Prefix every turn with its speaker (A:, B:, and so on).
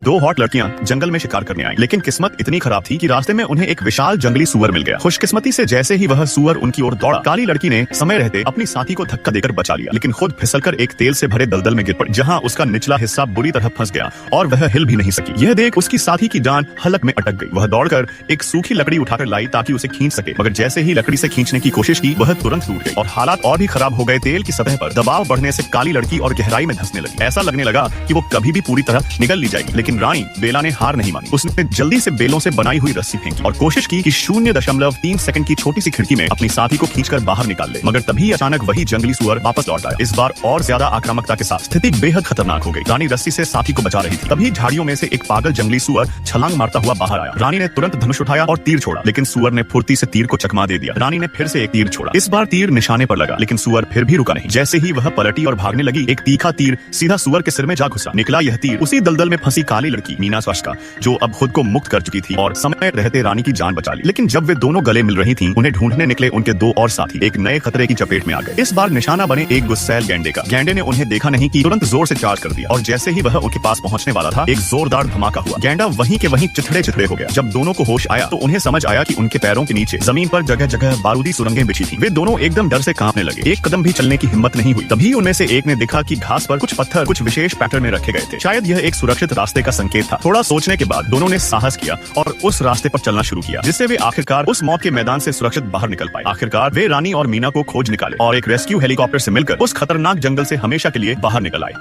A: दो हॉट लड़कियां जंगल में शिकार करने आई, लेकिन किस्मत इतनी खराब थी कि रास्ते में उन्हें एक विशाल जंगली सुअर मिल गया। खुशकिस्मती से जैसे ही वह सुअर उनकी ओर दौड़ा, काली लड़की ने समय रहते अपनी साथी को धक्का देकर बचा लिया, लेकिन खुद फिसलकर एक तेल से भरे दलदल में गिर पड़ी, जहां उसका निचला हिस्सा बुरी तरह फंस गया और वह हिल भी नहीं सकी। यह देख उसकी साथी की जान हलक में अटक गई। वह दौड़कर एक सूखी लकड़ी उठाकर लाई ताकि उसे खींच सके, मगर जैसे ही लकड़ी से खींचने की कोशिश की, वह तुरंत टूट गई और हालात और भी खराब हो गए। तेल की सतह पर दबाव बढ़ने से काली लड़की और गहराई में धंसने लगी। ऐसा लगने लगा कि वो कभी भी पूरी तरह निगल ली जाएगी, लेकिन रानी बेला ने हार नहीं मानी। उसने जल्दी से बेलों से बनाई हुई रस्सी फेंकी और कोशिश की कि 0.3 सेकंड की छोटी सी खिड़की में अपनी साथी को खींचकर बाहर निकाल ले, मगर तभी अचानक वही जंगली सुअर वापस लौट आया, इस बार और ज्यादा आक्रामकता के साथ। स्थिति बेहद खतरनाक हो गई। रानी रस्सी से साथी को बचा रही थी, तभी झाड़ियों में से एक पागल जंगली सुअर छलांग मारता हुआ बाहर आया। रानी ने तुरंत धनुष उठाया और तीर छोड़ा, लेकिन सुअर ने फुर्ती से तीर को चकमा दे दिया। रानी ने फिर से एक तीर छोड़ा, इस बार तीर निशाने पर लगा, लेकिन सुअर फिर भी रुका नहीं। जैसे ही वह पलटी और भागने लगी, एक तीखा तीर सीधा सुअर के सिर में जा घुसा। निकला यह तीर उसी दलदल में फंसी काली लड़की मीना स्वाश का, जो अब खुद को मुक्त कर चुकी थी और समय रहते रानी की जान बचा ली। लेकिन जब वे दोनों गले मिल रही थीं, उन्हें ढूंढने निकले उनके दो और साथी एक नए खतरे की चपेट में आ गए। इस बार निशाना बने एक गुस्सैल गैंडे का। गैंडे ने उन्हें देखा नहीं कि तुरंत जोर से चार्ज कर दिया और जैसे ही वह उनके पास पहुंचने वाला था, एक जोरदार धमाका हुआ। गैंडा वहीं के वहीं चिथड़े चिथड़े हो गया। जब दोनों को होश आया तो उन्हें समझ आया कि उनके पैरों के नीचे जमीन पर जगह जगह बारूदी सुरंगें बिछी थी। वे दोनों एकदम डर से कांपने लगे। एक कदम भी चलने की हिम्मत नहीं हुई। तभी उनमें से एक ने देखा कि घास पर कुछ पत्थर कुछ विशेष पैटर्न में रखे गए थे। शायद यह एक सुरक्षित रास्ते का संकेत था। थोड़ा सोचने के बाद दोनों ने साहस किया और उस रास्ते पर चलना शुरू किया, जिससे वे आखिरकार उस मौत के मैदान से सुरक्षित बाहर निकल पाए। आखिरकार वे रानी और मीना को खोज निकाले और एक रेस्क्यू हेलीकॉप्टर से मिलकर उस खतरनाक जंगल से हमेशा के लिए बाहर निकल आए।